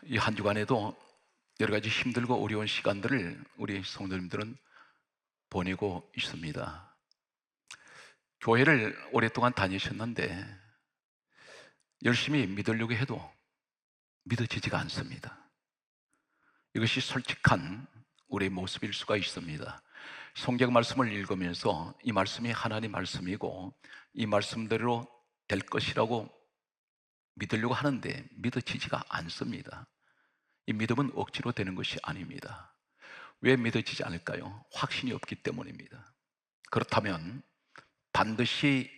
이 한 주간에도 여러 가지 힘들고 어려운 시간들을 우리 성도님들은 보내고 있습니다. 교회를 오랫동안 다니셨는데 열심히 믿으려고 해도 믿어지지가 않습니다. 이것이 솔직한 우리의 모습일 수가 있습니다. 성경 말씀을 읽으면서 이 말씀이 하나님 말씀이고 이 말씀대로 될 것이라고 믿으려고 하는데 믿어지지가 않습니다. 이 믿음은 억지로 되는 것이 아닙니다. 왜 믿어지지 않을까요? 확신이 없기 때문입니다. 그렇다면 반드시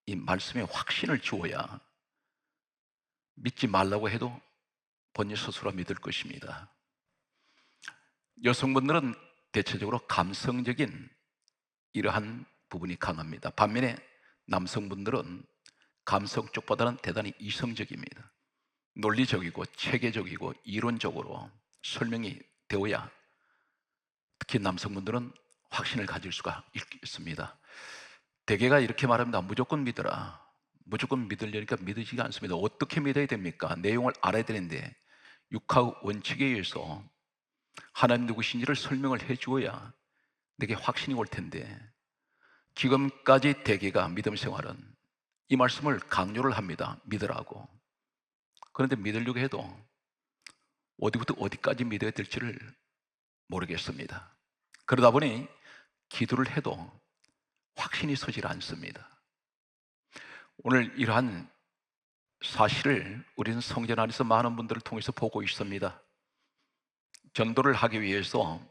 이 말씀에 확신을 주어야 믿지 말라고 해도 본인 스스로 믿을 것입니다. 여성분들은 대체적으로 감성적인 이러한 부분이 강합니다. 반면에 남성분들은 감성 쪽보다는 대단히 이성적입니다. 논리적이고 체계적이고 이론적으로 설명이 되어야 특히 남성분들은 확신을 가질 수가 있습니다. 대개가 이렇게 말합니다. 무조건 믿어라. 무조건 믿으려니까 믿어지지 않습니다. 어떻게 믿어야 됩니까? 내용을 알아야 되는데 육하 원칙에 의해서 하나님 누구신지를 설명을 해 주어야 내게 확신이 올 텐데 지금까지 대개가 믿음 생활은 이 말씀을 강조를 합니다. 믿으라고. 그런데 믿으려고 해도 어디부터 어디까지 믿어야 될지를 모르겠습니다. 그러다 보니 기도를 해도 확신이 서질 않습니다. 오늘 이러한 사실을 우리는 성전 안에서 많은 분들을 통해서 보고 있습니다. 전도를 하기 위해서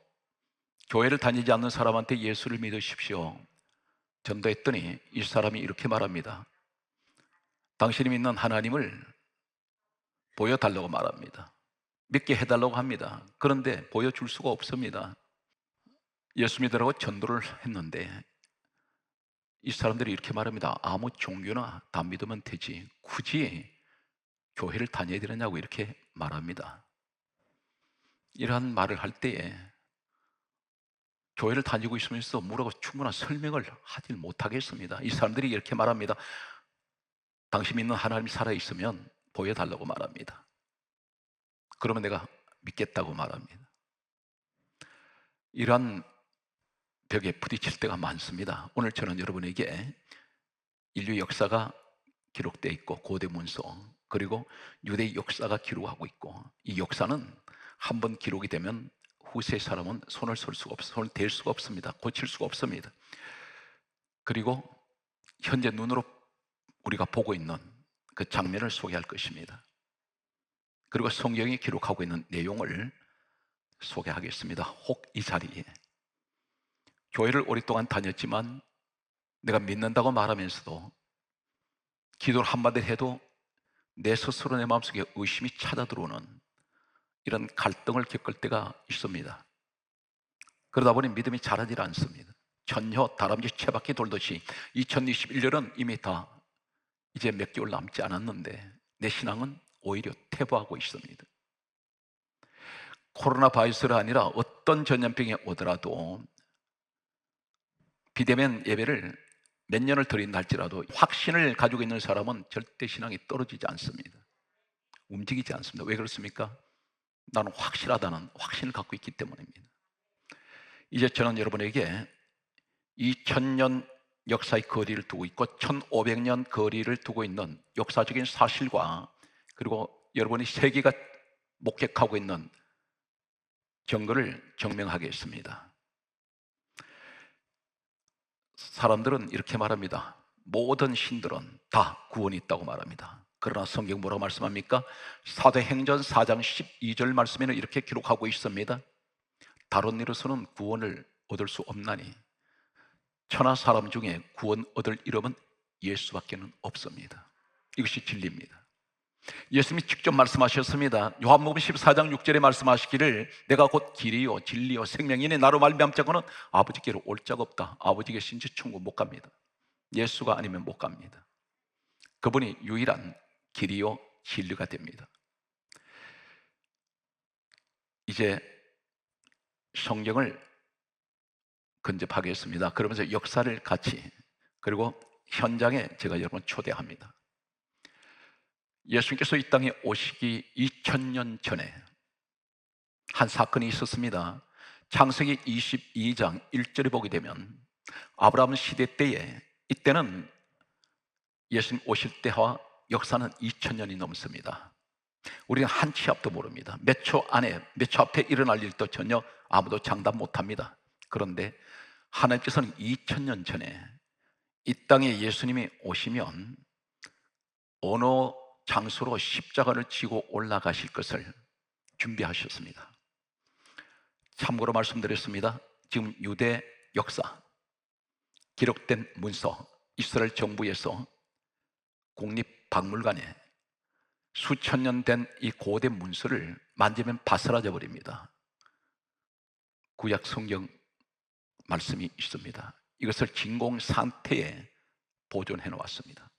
교회를 다니지 않는 사람한테 예수를 믿으십시오. 전도했더니 이 사람이 이렇게 말합니다. 당신이 믿는 하나님을 보여달라고 말합니다. 믿게 해달라고 합니다. 그런데 보여줄 수가 없습니다. 예수 믿으라고 전도를 했는데 이 사람들이 이렇게 말합니다. 아무 종교나 다 믿으면 되지 굳이 교회를 다녀야 되느냐고 이렇게 말합니다. 이러한 말을 할 때에 교회를 다니고 있으면서 뭐라고 충분한 설명을 하지 못하겠습니다. 이 사람들이 이렇게 말합니다. 당신 믿는 하나님이 살아있으면 보여달라고 말합니다. 그러면 내가 믿겠다고 말합니다. 이러한 벽에 부딪힐 때가 많습니다. 오늘 저는 여러분에게 인류 역사가 기록되어 있고 고대 문서 그리고 유대 역사가 기록하고 있고 이 역사는 한번 기록이 되면 후세 사람은 손을 댈 수가 없습니다. 고칠 수가 없습니다. 그리고 현재 눈으로 우리가 보고 있는 그 장면을 소개할 것입니다. 그리고 성경이 기록하고 있는 내용을 소개하겠습니다. 혹 이 자리에 교회를 오랫동안 다녔지만 내가 믿는다고 말하면서도 기도를 한마디 해도 내 스스로 내 마음속에 의심이 찾아들어오는 이런 갈등을 겪을 때가 있습니다. 그러다 보니 믿음이 자라질 않습니다. 전혀 다람쥐 채바퀴 돌듯이 2021년은 이미 다 이제 몇 개월 남지 않았는데 내 신앙은 오히려 퇴보하고 있습니다. 코로나 바이러스가 아니라 어떤 전염병이 오더라도 비대면 예배를 몇 년을 드린다 할지라도 확신을 가지고 있는 사람은 절대 신앙이 떨어지지 않습니다. 움직이지 않습니다. 왜 그렇습니까? 나는 확실하다는 확신을 갖고 있기 때문입니다. 이제 저는 여러분에게 2000년 역사의 거리를 두고 있고 1500년 거리를 두고 있는 역사적인 사실과 그리고 여러분이 세계가 목격하고 있는 증거를 증명하겠습니다. 사람들은 이렇게 말합니다. 모든 신들은 다 구원이 있다고 말합니다. 그러나 성경 뭐라고 말씀합니까? 사도행전 4장 12절 말씀에는 이렇게 기록하고 있습니다. 다른 일로서는 구원을 얻을 수 없나니 천하 사람 중에 구원 얻을 이름은 예수밖에 없습니다. 이것이 진리입니다. 예수님이 직접 말씀하셨습니다. 요한복음 14장 6절에 말씀하시기를 내가 곧 길이요 진리요 생명이니 나로 말미암 자고는 아버지께로 올 자가 없다. 아버지 계신지 천국 못 갑니다. 예수가 아니면 못 갑니다. 그분이 유일한 길이요 진리가 됩니다. 이제 성경을 근접하겠습니다. 그러면서 역사를 같이 그리고 현장에 제가 여러분 초대합니다. 예수님께서 이 땅에 오시기 2000년 전에 한 사건이 있었습니다. 창세기 22장 1절에 보게 되면 아브라함 시대 때에, 이때는 예수님 오실 때와 역사는 2000년이 넘습니다. 우리는 한 치 앞도 모릅니다. 몇 초 안에, 몇 초 앞에 일어날 일도 전혀 아무도 장담 못합니다. 그런데 하나님께서는 2000년 전에 이 땅에 예수님이 오시면 어느 장소로 십자가를 지고 올라가실 것을 준비하셨습니다. 참고로 말씀드렸습니다. 지금 유대 역사, 기록된 문서, 이스라엘 정부에서 국립박물관에 수천 년 된 이 고대 문서를 만지면 바스라져 버립니다. 구약 성경 말씀이 있습니다. 이것을 진공 상태에 보존해 놓았습니다.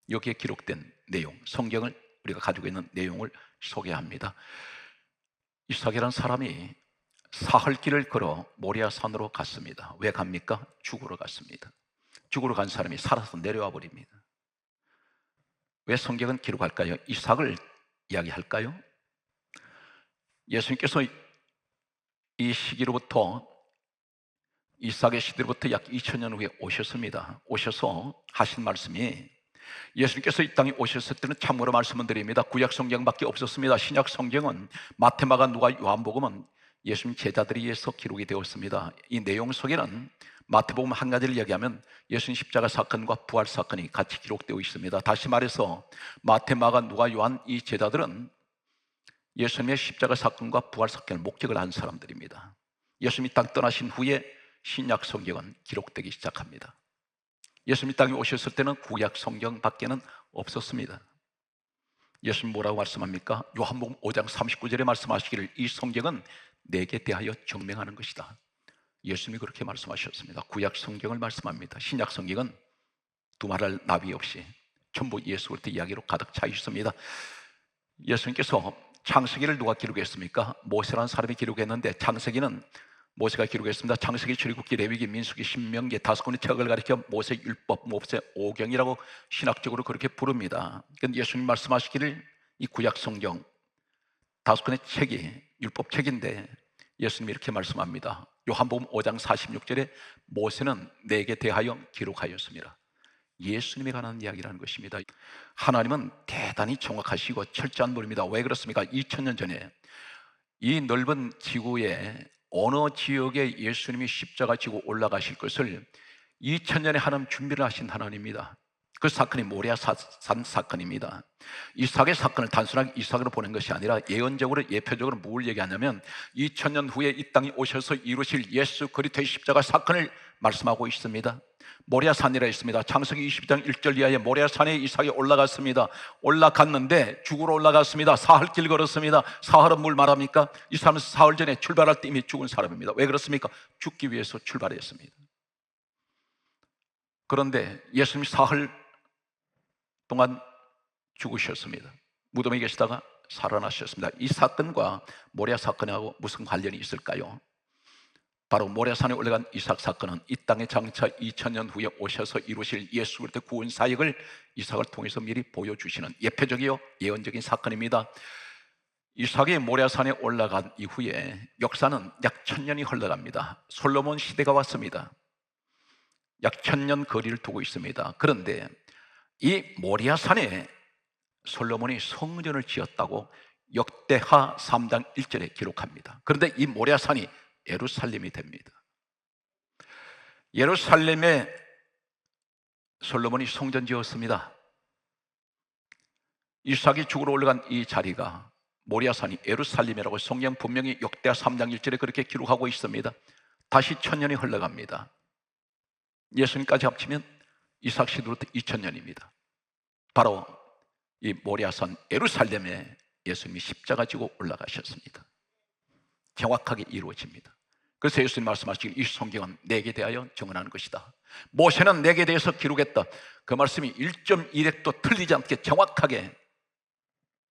여기에 기록된 내용, 성경을 우리가 가지고 있는 내용을 소개합니다. 이삭이라는 사람이 사흘길을 걸어 모리아산으로 갔습니다. 왜 갑니까? 죽으러 갔습니다. 죽으러 간 사람이 살아서 내려와 버립니다. 왜 성경은 기록할까요? 이삭을 이야기할까요? 예수님께서 이 시기로부터, 이삭의 시대로부터 약 2000년 후에 오셨습니다. 오셔서 하신 말씀이, 예수님께서 이 땅에 오셨을 때는 참고로 말씀을 드립니다. 구약 성경밖에 없었습니다. 신약 성경은 마태, 마가, 누가, 요한복음은 예수님 제자들에 의해서 기록이 되었습니다. 이 내용 속에는 마태복음 한 가지를 이야기하면 예수님 십자가 사건과 부활 사건이 같이 기록되어 있습니다. 다시 말해서 마태, 마가, 누가, 요한 이 제자들은 예수님의 십자가 사건과 부활 사건을 목격을 한 사람들입니다. 예수님이 땅 떠나신 후에 신약 성경은 기록되기 시작합니다. 예수님이 땅에 오셨을 때는 구약 성경 밖에는 없었습니다. 예수님 뭐라고 말씀합니까? 요한복음 5장 39절에 말씀하시기를 이 성경은 내게 대하여 증명하는 것이다. 예수님이 그렇게 말씀하셨습니다. 구약 성경을 말씀합니다. 신약 성경은 두말할 나위 없이 전부 예수 그리스도 이야기로 가득 차 있습니다. 예수님께서 창세기를 누가 기록했습니까? 모세라는 사람이 기록했는데, 창세기는 모세가 기록했습니다. 창세기, 출애굽기, 레위기, 민수기, 신명기 5권의 책을 가리켜 모세 율법, 모세 오경이라고 신학적으로 그렇게 부릅니다. 그런데 예수님 말씀하시기를 이 구약 성경 5권의 책이 율법 책인데, 예수님이 이렇게 말씀합니다. 요한복음 5장 46절에 모세는 내게 대하여 기록하였습니다. 예수님에 관한 이야기라는 것입니다. 하나님은 대단히 정확하시고 철저한 분입니다. 왜 그렇습니까? 2000년 전에 이 넓은 지구에 어느 지역에 예수님이 십자가 지고 올라가실 것을 2000년에 하나님 준비를 하신 하나님입니다. 그 사건이 모리아산 사건입니다. 이삭의 사건을 단순하게 이삭으로 보낸 것이 아니라 예언적으로, 예표적으로 뭘 얘기하냐면 2000년 후에 이 땅에 오셔서 이루실 예수 그리스도의 십자가 사건을 말씀하고 있습니다. 모리아산이라 했습니다. 창세기 22장 1절 이하에 모리아산에 이삭이 올라갔습니다. 올라갔는데 죽으러 올라갔습니다. 사흘길 걸었습니다. 사흘은 뭘 말합니까? 이 사람은 사흘 전에 출발할 때 이미 죽은 사람입니다. 왜 그렇습니까? 죽기 위해서 출발했습니다. 그런데 예수님이 사흘 동안 죽으셨습니다. 무덤에 계시다가 살아나셨습니다. 이 사건과 모리아 사건하고 무슨 관련이 있을까요? 바로 모리아산에 올라간 이삭 사건은 이 땅에 장차 2000년 후에 오셔서 이루실 예수 그리스도의 구원 사역을 이삭을 통해서 미리 보여주시는 예표적이요 예언적인 사건입니다. 이삭이 모리아산에 올라간 이후에 역사는 약 1000년이 흘러갑니다. 솔로몬 시대가 왔습니다. 약 1000년 거리를 두고 있습니다. 그런데 이 모리아산에 솔로몬이 성전을 지었다고 역대하 3장 1절에 기록합니다. 그런데 이 모리아산이 예루살렘이 됩니다. 예루살렘에 솔로몬이 성전 지었습니다. 이삭이 죽으러 올라간 이 자리가 모리아산이 예루살렘이라고 성경 분명히 역대하 3장 1절에 그렇게 기록하고 있습니다. 다시 1000년이 흘러갑니다. 예수님까지 합치면 이삭 시대로부터 2000년입니다. 바로 이 모리아산 예루살렘에 예수님이 십자가 지고 올라가셨습니다. 정확하게 이루어집니다. 그래서 예수님 말씀하시길 이 성경은 내게 대하여 증언하는 것이다. 모세는 내게 대해서 기록했다. 그 말씀이 1.1획도 틀리지 않게 정확하게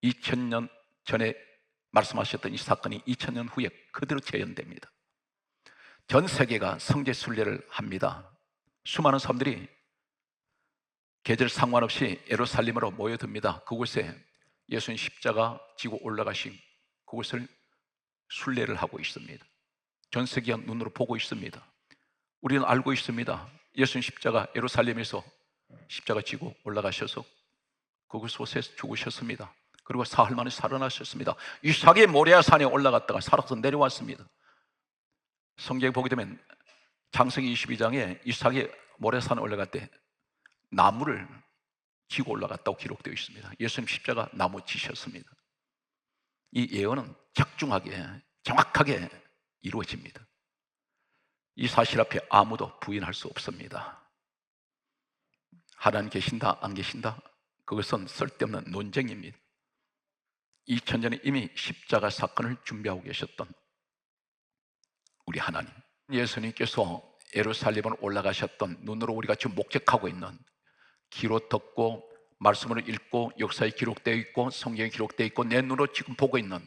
2000년 전에 말씀하셨던 이 사건이 2000년 후에 그대로 재현됩니다. 전 세계가 성지 순례를 합니다. 수많은 사람들이 계절 상관없이 예루살렘으로 모여듭니다. 그곳에 예수님 십자가 지고 올라가신 그곳을 순례를 하고 있습니다. 전 세계가 눈으로 보고 있습니다. 우리는 알고 있습니다. 예수님 십자가 예루살렘에서 십자가 지고 올라가셔서 그곳에 죽으셨습니다. 그리고 사흘 만에 살아나셨습니다. 이삭이 모리아 산에 올라갔다가 살아서 내려왔습니다. 성경에 보게 되면 창세기 22장에 이삭이 모리아 산에 올라갈 때 나무를 지고 올라갔다고 기록되어 있습니다. 예수님 십자가 나무 지셨습니다. 이 예언은 적중하게 정확하게 이루어집니다. 이 사실 앞에 아무도 부인할 수 없습니다. 하나님 계신다 안 계신다? 그것은 쓸데없는 논쟁입니다. 2000년 전에 이미 십자가 사건을 준비하고 계셨던 우리 하나님, 예수님께서 예루살렘으로 올라가셨던 눈으로 우리가 지금 목격하고 있는, 귀로 듣고 말씀으로 읽고 역사에 기록되어 있고 성경에 기록되어 있고 내 눈으로 지금 보고 있는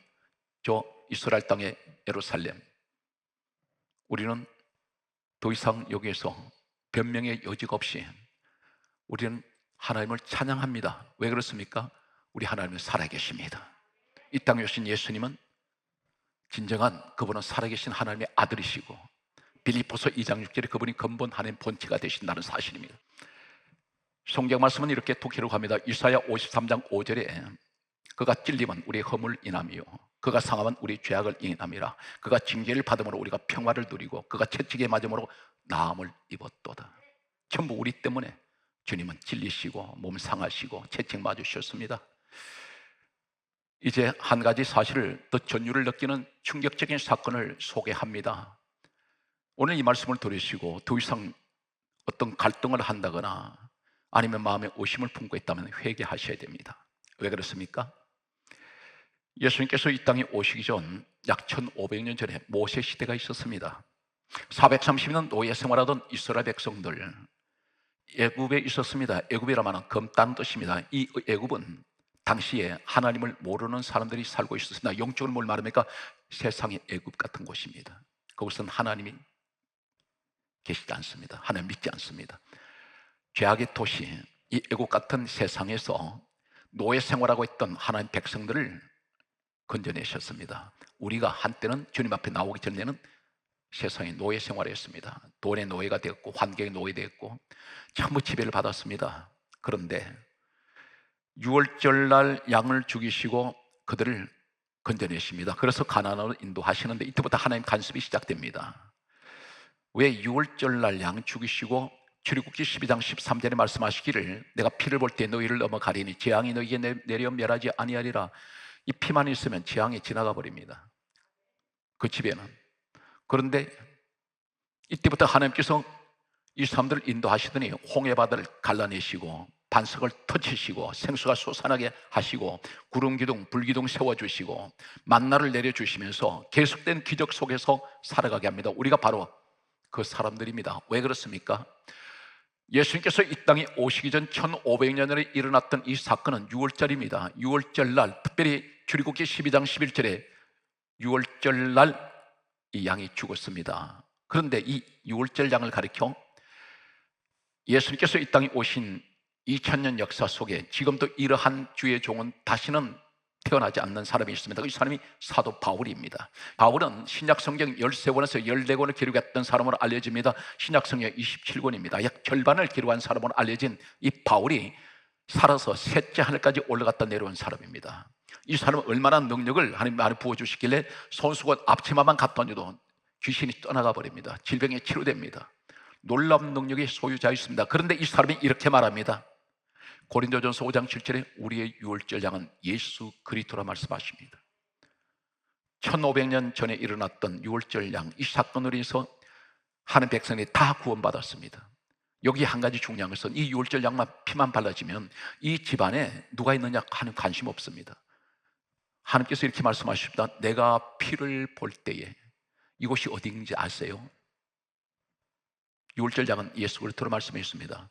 저 이스라엘 땅의 예루살렘, 우리는 더 이상 여기에서 변명의 여지가 없이 우리는 하나님을 찬양합니다. 왜 그렇습니까? 우리 하나님은 살아계십니다. 이 땅에 오신 예수님은 진정한, 그분은 살아계신 하나님의 아들이시고 빌립보서 2장 6절에 그분이 근본 하나님 본체가 되신다는 사실입니다. 성경 말씀은 이렇게 또 기록합니다. 이사야 53장 5절에 그가 찔림은 우리의 허물 인함이요 그가 상함은 우리 죄악을 인함이라. 그가 징계를 받음으로 우리가 평화를 누리고 그가 채찍에 맞음으로 나음을 입었도다. 전부 우리 때문에 주님은 찔리시고 몸 상하시고 채찍 맞으셨습니다. 이제 한 가지 사실을 더 전율을 느끼는 충격적인 사건을 소개합니다. 오늘 이 말씀을 들으시고 더 이상 어떤 갈등을 한다거나 아니면 마음에 의심을 품고 있다면 회개하셔야 됩니다. 왜 그렇습니까? 예수님께서 이 땅에 오시기 전 약 1500년 전에 모세 시대가 있었습니다. 430년 노예 생활하던 이스라엘 백성들, 애굽에 있었습니다. 애굽이라면 검다는 뜻입니다. 이 애굽은 당시에 하나님을 모르는 사람들이 살고 있었습니다. 영적으로 뭘 말합니까? 세상의 애굽 같은 곳입니다. 그곳은 하나님이 계시지 않습니다. 하나님 믿지 않습니다. 죄악의 도시, 이 애국 같은 세상에서 노예 생활하고 있던 하나님 백성들을 건져내셨습니다. 우리가 한때는 주님 앞에 나오기 전에는 세상에 노예 생활했습니다. 돈의 노예가 되었고 환경의 노예되었고 전부 지배를 받았습니다. 그런데 유월절날 양을 죽이시고 그들을 건져내십니다. 그래서 가나안으로 인도하시는데 이때부터 하나님 간섭이 시작됩니다. 왜 유월절날 양 죽이시고 출애굽기 12장 13절에 말씀하시기를 내가 피를 볼 때 너희를 넘어가리니 재앙이 너희에게 내려 멸하지 아니하리라. 이 피만 있으면 재앙이 지나가 버립니다. 그 집에는. 그런데 이때부터 하나님께서 이 사람들을 인도하시더니 홍해바다를 갈라내시고 반석을 터치시고 생수가 솟아나게 하시고 구름 기둥 불 기둥 세워주시고 만나를 내려주시면서 계속된 기적 속에서 살아가게 합니다. 우리가 바로 그 사람들입니다. 왜 그렇습니까? 예수님께서 이 땅에 오시기 전 1500년 전에 일어났던 이 사건은 6월절입니다. 6월절 날, 특별히 출애굽기 12장 11절에 6월절 날 이 양이 죽었습니다. 그런데 이 6월절 양을 가리켜 예수님께서 이 땅에 오신 2000년 역사 속에 지금도 이러한 주의 종은 다시는 태어나지 않는 사람이 있습니다. 이 사람이 사도 바울입니다. 바울은 신약성경 13권에서 14권을 기록했던 사람으로 알려집니다. 신약성경 27권입니다. 약 절반을 기록한 사람으로 알려진 이 바울이 살아서 셋째 하늘까지 올라갔다 내려온 사람입니다. 이 사람은 얼마나 능력을 하나님 안에 부어주시길래 손수건 앞치마만 갔더니도 귀신이 떠나가 버립니다. 질병이 치료됩니다. 놀라운 능력의 소유자였습니다. 그런데 이 사람이 이렇게 말합니다. 고린도전서 5장 7절에 우리의 유월절 양은 예수 그리스도라 말씀하십니다. 1500년 전에 일어났던 유월절 양, 이 사건으로 인해서 하는 백성이 다 구원받았습니다. 여기 한 가지 중요한 것은 이 유월절 양만 피만 발라지면 이 집안에 누가 있느냐 하는 관심 없습니다. 하나님께서 이렇게 말씀하십니다. 내가 피를 볼 때에 이곳이 어디인지 아세요? 유월절 양은 예수 그리스도로 말씀했습니다.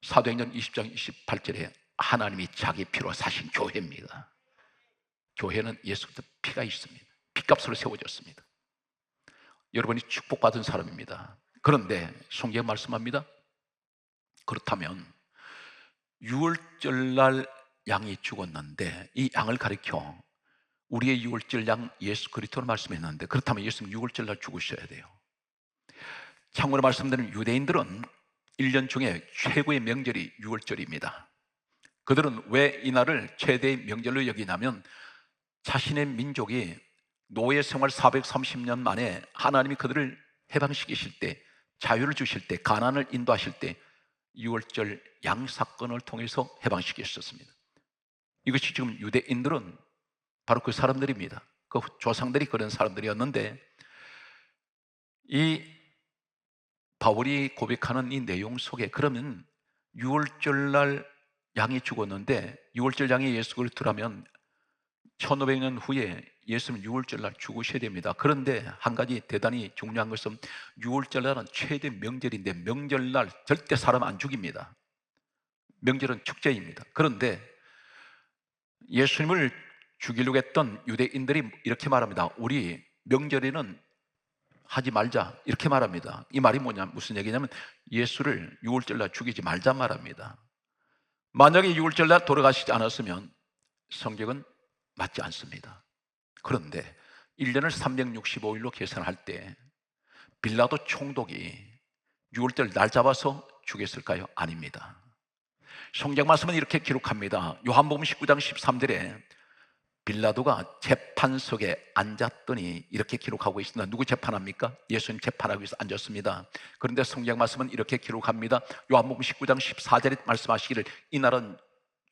사도행전 20장 28절에 하나님이 자기 피로 사신 교회입니다. 교회는 예수 그리스도 피가 있습니다. 피값으로 세워졌습니다. 여러분이 축복받은 사람입니다. 그런데 성경 말씀합니다. 그렇다면 유월절 날 양이 죽었는데 이 양을 가리켜 우리의 유월절 양 예수 그리스도로 말씀했는데, 그렇다면 예수님 유월절 날 죽으셔야 돼요. 참고로 말씀드리면 유대인들은 1년 중에 최고의 명절이 유월절입니다. 그들은 왜 이 날을 최대의 명절로 여기냐면 자신의 민족이 노예 생활 430년 만에 하나님이 그들을 해방시키실 때, 자유를 주실 때, 가나안을 인도하실 때 유월절 양 사건을 통해서 해방시키셨습니다. 이것이 지금 유대인들은 바로 그 사람들입니다. 그 조상들이 그런 사람들이었는데, 이 바울이 고백하는 이 내용 속에 그러면 유월절 날 양이 죽었는데, 유월절 양이 예수 그리스도라면 1500년 후에 예수님 유월절 날 죽으셔야 됩니다. 그런데 한 가지 대단히 중요한 것은 유월절 날은 최대 명절인데 명절날 절대 사람 안 죽입니다. 명절은 축제입니다. 그런데 예수님을 죽이려고 했던 유대인들이 이렇게 말합니다. 우리 명절에는 하지 말자, 이렇게 말합니다. 이 말이 뭐냐, 무슨 얘기냐면 예수를 유월절 날 죽이지 말자 말합니다. 만약에 유월절 날 돌아가시지 않았으면 성경은 맞지 않습니다. 그런데 1년을 365일로 계산할 때 빌라도 총독이 유월절 날 잡아서 죽였을까요? 아닙니다. 성경 말씀은 이렇게 기록합니다. 요한복음 19장 13절에 빌라도가 재판석에 앉았더니 이렇게 기록하고 있습니다. 누구 재판합니까? 예수님 재판하기 위해서 앉았습니다. 그런데 성경 말씀은 이렇게 기록합니다. 요한복음 19장 14절에 말씀하시기를 이날은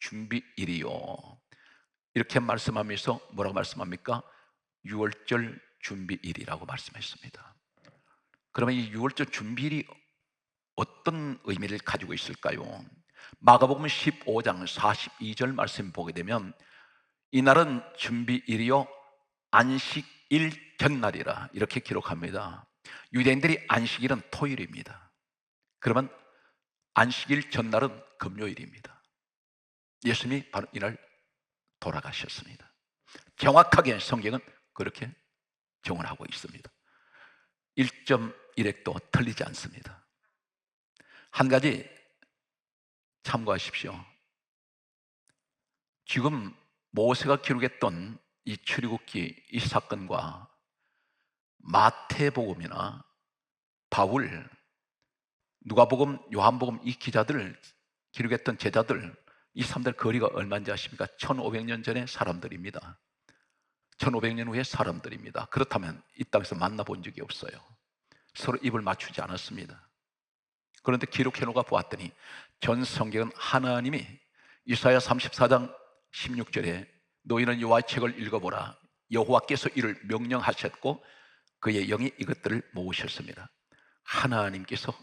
준비일이요, 이렇게 말씀하면서 뭐라고 말씀합니까? 유월절 준비일이라고 말씀했습니다. 그러면 이 유월절 준비일이 어떤 의미를 가지고 있을까요? 마가복음 15장 42절 말씀 보게 되면 이날은 준비일이요 안식일 전날이라 이렇게 기록합니다. 유대인들이 안식일은 토요일입니다. 그러면 안식일 전날은 금요일입니다. 예수님이 바로 이날 돌아가셨습니다. 정확하게 성경은 그렇게 정언하고 있습니다. 1.1획도 틀리지 않습니다. 한 가지 참고하십시오. 지금 모세가 기록했던 이 출애굽기 이 사건과 마태복음이나 바울, 누가복음, 요한복음 이 기자들 기록했던 제자들, 이 사람들 거리가 얼마인지 아십니까? 1500년 전의 사람들입니다. 1500년 후의 사람들입니다. 그렇다면 이 땅에서 만나본 적이 없어요. 서로 입을 맞추지 않았습니다. 그런데 기록해놓고 보았더니 전 성경은 하나님이 이사야 34장 16절에 너희는 여호와의 책을 읽어보라. 여호와께서 이를 명령하셨고 그의 영이 이것들을 모으셨습니다. 하나님께서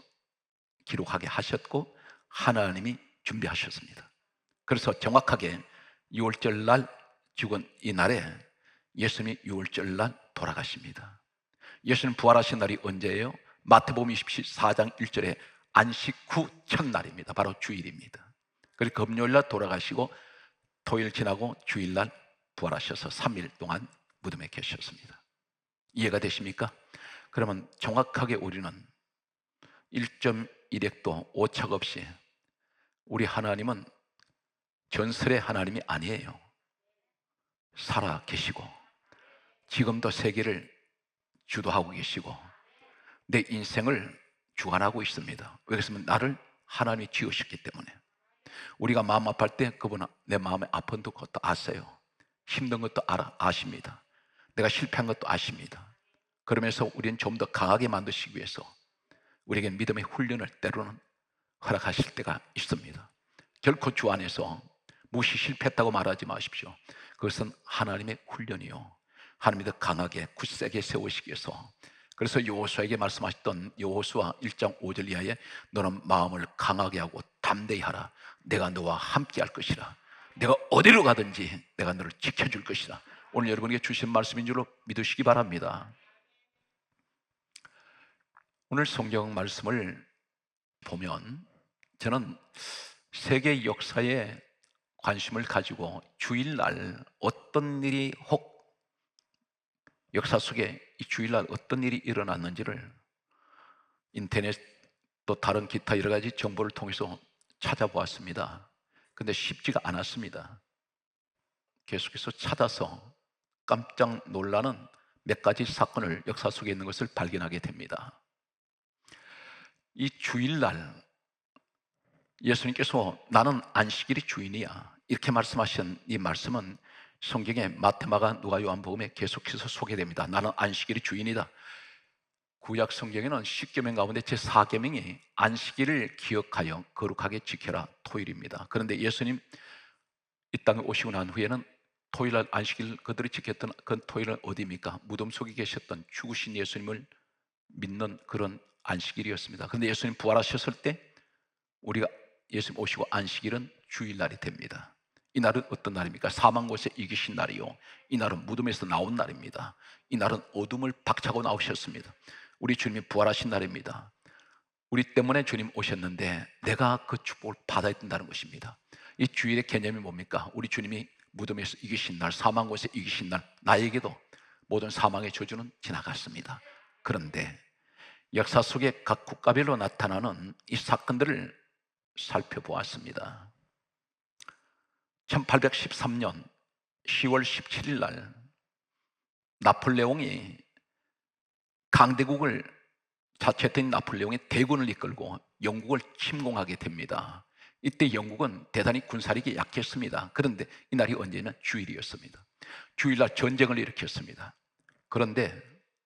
기록하게 하셨고 하나님이 준비하셨습니다. 그래서 정확하게 6월절 날 죽은 이 날에 예수님이 6월절 날 돌아가십니다. 예수님 부활하신 날이 언제예요? 마태복음 24장 1절에 안식 후 첫날입니다. 바로 주일입니다. 그리고 금요일 날 돌아가시고 토요일 지나고 주일날 부활하셔서 3일 동안 무덤에 계셨습니다. 이해가 되십니까? 그러면 정확하게 우리는 1.1획도 오차가 없이 우리 하나님은 전설의 하나님이 아니에요. 살아 계시고 지금도 세계를 주도하고 계시고 내 인생을 주관하고 있습니다. 왜 그랬으면 나를 하나님이 지으셨기 때문에. 우리가 마음 아플 때 그분은 내 마음에 아픈 것도 아세요. 힘든 것도 아십니다. 내가 실패한 것도 아십니다. 그러면서 우리는 좀 더 강하게 만드시기 위해서 우리에게 믿음의 훈련을 때로는 허락하실 때가 있습니다. 결코 주 안에서 무엇이 실패했다고 말하지 마십시오. 그것은 하나님의 훈련이요, 하나님이 더 강하게 굳세게 세우시기 위해서. 그래서 여호수아에게 말씀하셨던 여호수아 1장 5절 이하에 너는 마음을 강하게 하고 담대히 하라. 내가 너와 함께 할 것이라. 내가 어디로 가든지 내가 너를 지켜줄 것이라. 오늘 여러분에게 주신 말씀인 줄로 믿으시기 바랍니다. 오늘 성경 말씀을 보면 저는 세계 역사에 관심을 가지고 주일날 어떤 일이 혹 역사 속에 이 주일날 어떤 일이 일어났는지를 인터넷 또 다른 기타 여러 가지 정보를 통해서 찾아보았습니다. 근데 쉽지가 않았습니다. 계속해서 찾아서 깜짝 놀라는 몇 가지 사건을 역사 속에 있는 것을 발견하게 됩니다. 이 주일날 예수님께서 나는 안식일이 주인이야 이렇게 말씀하신 이 말씀은 성경에 마태, 마가, 누가, 요한복음에 계속해서 소개됩니다. 나는 안식일이 주인이다. 구약 성경에는 10계명 가운데 제4계명이 안식일을 기억하여 거룩하게 지켜라 토일입니다. 그런데 예수님 이 땅에 오시고 난 후에는 토일날 안식일 그들이 지켰던 그 토일은 어디입니까? 무덤 속에 계셨던 죽으신 예수님을 믿는 그런 안식일이었습니다. 그런데 예수님 부활하셨을 때 우리가 예수님 오시고 안식일은 주일날이 됩니다. 이 날은 어떤 날입니까? 사망 곳에 이기신 날이요, 이 날은 무덤에서 나온 날입니다. 이 날은 어둠을 박차고 나오셨습니다. 우리 주님이 부활하신 날입니다. 우리 때문에 주님 오셨는데 내가 그 축복을 받아야 된다는 것입니다. 이 주일의 개념이 뭡니까? 우리 주님이 무덤에서 이기신 날, 사망 곳에 이기신 날, 나에게도 모든 사망의 저주는 지나갔습니다. 그런데 역사 속에 각 국가별로 나타나는 이 사건들을 살펴보았습니다. 1813년 10월 17일 날 나폴레옹이 강대국을 자처했던 나폴레옹이 대군을 이끌고 영국을 침공하게 됩니다. 이때 영국은 대단히 군사력이 약했습니다. 그런데 이날이 언제는 주일이었습니다. 주일날 전쟁을 일으켰습니다. 그런데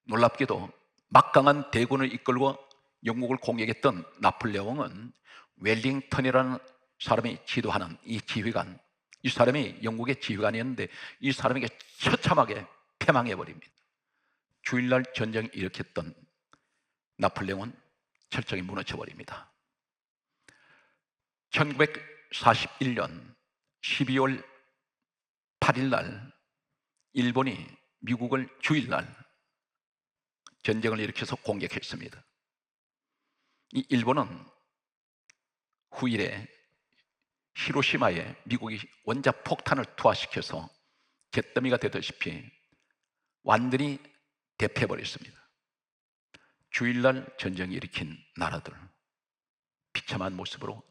놀랍게도 막강한 대군을 이끌고 영국을 공격했던 나폴레옹은 웰링턴이라는 사람이 지도하는 이 지휘관, 이 사람이 영국의 지휘관이었는데 이 사람에게 처참하게 패망해버립니다. 주일날 전쟁을 일으켰던 나폴레옹은 철저히 무너져버립니다. 1941년 12월 8일 날 일본이 미국을 주일날 전쟁을 일으켜서 공격했습니다. 이 일본은 후일에 히로시마에 미국이 원자 폭탄을 투하시켜서 잿더미가 되다시피 완전히 대패해버렸습니다. 주일날 전쟁을 일으킨 나라들 비참한 모습으로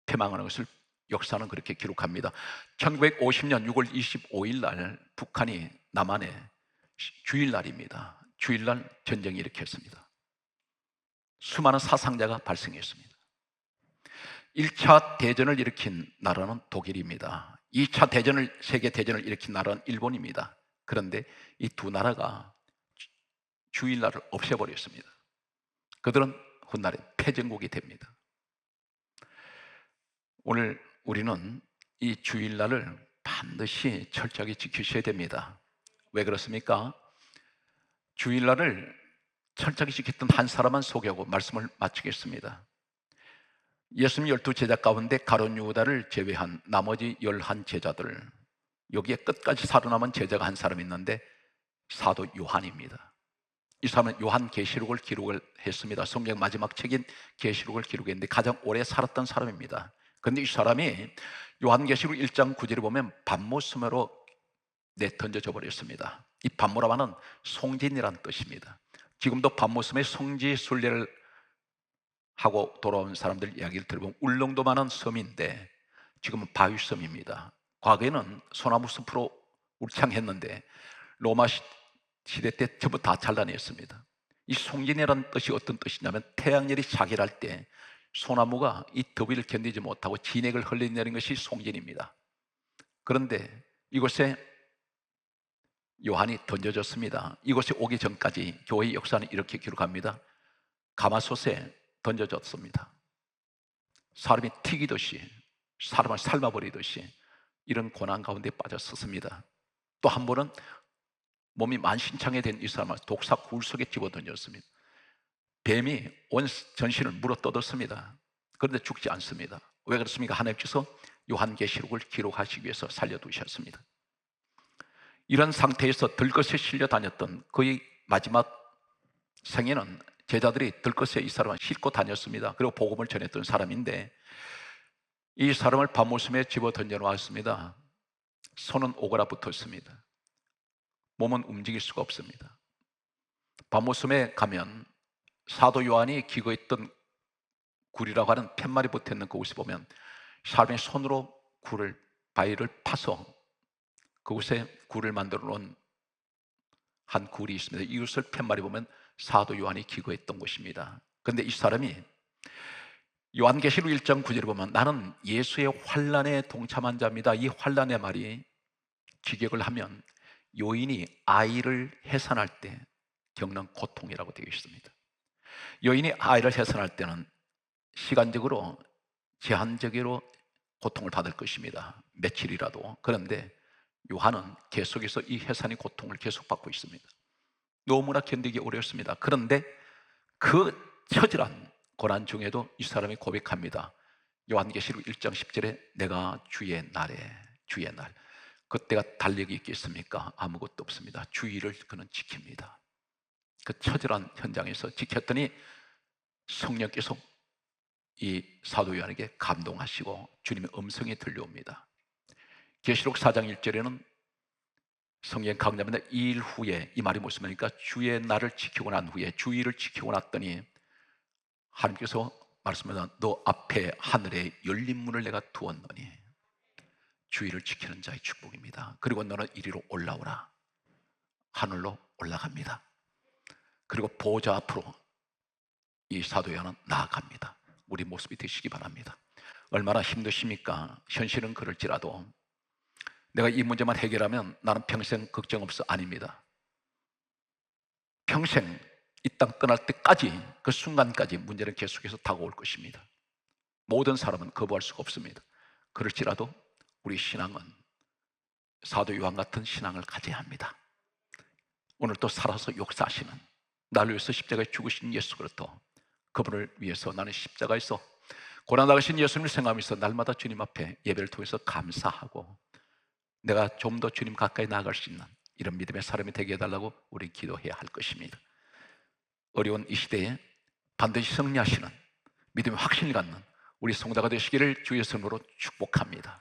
패망하는 것을 역사는 그렇게 기록합니다. 1950년 6월 25일 날 북한이 남한에 주일날입니다. 주일날 전쟁을 일으켰습니다. 수많은 사상자가 발생했습니다. 1차 대전을 일으킨 나라는 독일입니다. 2차 대전을, 세계대전을 일으킨 나라는 일본입니다. 그런데 이 두 나라가 주일날을 없애버렸습니다. 그들은 훗날에 패전국이 됩니다. 오늘 우리는 이 주일날을 반드시 철저하게 지키셔야 됩니다. 왜 그렇습니까? 주일날을 철저하게 지켰던 한 사람만 소개하고 말씀을 마치겠습니다. 예수님 12제자 가운데 가룟 유다를 제외한 나머지 11제자들, 여기에 끝까지 살아남은 제자가 한 사람 있는데 사도 요한입니다. 이 사람은 요한계시록을 기록을 했습니다. 성경 마지막 책인 계시록을 기록했는데 가장 오래 살았던 사람입니다. 그런데 이 사람이 요한계시록 1장 9절에 보면 밤모섬으로 내던져져 버렸습니다. 이 밤모라고 하는 송진이라는 뜻입니다. 지금도 밤모섬에 성지 순례를 하고 돌아온 사람들 이야기를 들어보면 울릉도 많은 섬인데 지금은 바위섬입니다. 과거에는 소나무 숲으로 울창했는데 로마 시대 때 전부 다 잘라냈습니다. 이 송진이라는 뜻이 어떤 뜻이냐면 태양열이 자결할 때 소나무가 이 더위를 견디지 못하고 진액을 흘려내는 것이 송진입니다. 그런데 이곳에 요한이 던져졌습니다. 이곳에 오기 전까지 교회의 역사는 이렇게 기록합니다. 가마솥에 던져졌습니다. 사람이 튀기듯이, 사람을 삶아버리듯이 이런 고난 가운데 빠졌었습니다. 또 한 번은 몸이 만신창이 된 이 사람을 독사 굴 속에 집어던졌습니다. 뱀이 온 전신을 물어뜯었습니다. 그런데 죽지 않습니다. 왜 그렇습니까? 하나님께서 요한계시록을 기록하시기 위해서 살려두셨습니다. 이런 상태에서 들것에 실려 다녔던 그의 마지막 생애는 제자들이 들것에 이 사람을 싣고 다녔습니다. 그리고 복음을 전했던 사람인데 이 사람을 밤모섬에 집어 던져놓았습니다. 손은 오그라붙었습니다. 몸은 움직일 수가 없습니다. 밤모섬에 가면 사도 요한이 기거했던 굴이라고 하는 팻말이 붙어있는 그곳에 보면 사람이 손으로 바위를 파서 그곳에 굴을 만들어 놓은 한 굴이 있습니다. 이것을 편말해 보면 사도 요한이 기거했던 곳입니다. 그런데 이 사람이 요한계시록 1장 9절에 보면 나는 예수의 환난에 동참한 자입니다. 이 환난의 말이 직역을 하면 여인이 아이를 해산할 때 겪는 고통이라고 되어 있습니다. 여인이 아이를 해산할 때는 시간적으로 제한적으로 고통을 받을 것입니다. 며칠이라도. 그런데 요한은 계속해서 이 해산의 고통을 계속 받고 있습니다. 너무나 견디기 어렵습니다. 그런데 그 처절한 고난 중에도 이 사람이 고백합니다. 요한계시록 1장 10절에 내가 주의 날 그때가 달력이 있겠습니까? 아무것도 없습니다. 주의를 그는 지킵니다. 그 처절한 현장에서 지켰더니 성령께서 이 사도 요한에게 감동하시고 주님의 음성이 들려옵니다. 계시록 4장 1절에는 성령 강림합니다. 2일 후에, 이 말이 무슨 말입니까? 주의 날을 지키고 난 후에, 주의를 지키고 났더니 하나님께서 말씀하시면 너 앞에 하늘에 열린 문을 내가 두었노니 주의를 지키는 자의 축복입니다. 그리고 너는 이리로 올라오라. 하늘로 올라갑니다. 그리고 보좌 앞으로 이 사도 요한은 나아갑니다. 우리 모습이 되시기 바랍니다. 얼마나 힘드십니까? 현실은 그럴지라도 내가 이 문제만 해결하면 나는 평생 걱정 없어. 아닙니다. 평생 이 땅 떠날 때까지, 그 순간까지 문제는 계속해서 다가올 것입니다. 모든 사람은 거부할 수가 없습니다. 그럴지라도 우리 신앙은 사도 요한 같은 신앙을 가져야 합니다. 오늘 또 살아서 역사하시는, 나를 위해서 십자가에 죽으신 예수 그리스도, 그분을 위해서 나는 십자가에서 고난당하신 예수님을 생각하면서 날마다 주님 앞에 예배를 통해서 감사하고 내가 좀 더 주님 가까이 나아갈 수 있는 이런 믿음의 사람이 되게 해달라고 우리 기도해야 할 것입니다. 어려운 이 시대에 반드시 승리하시는 믿음의 확신을 갖는 우리 성도가 되시기를 주의 이름으로 축복합니다.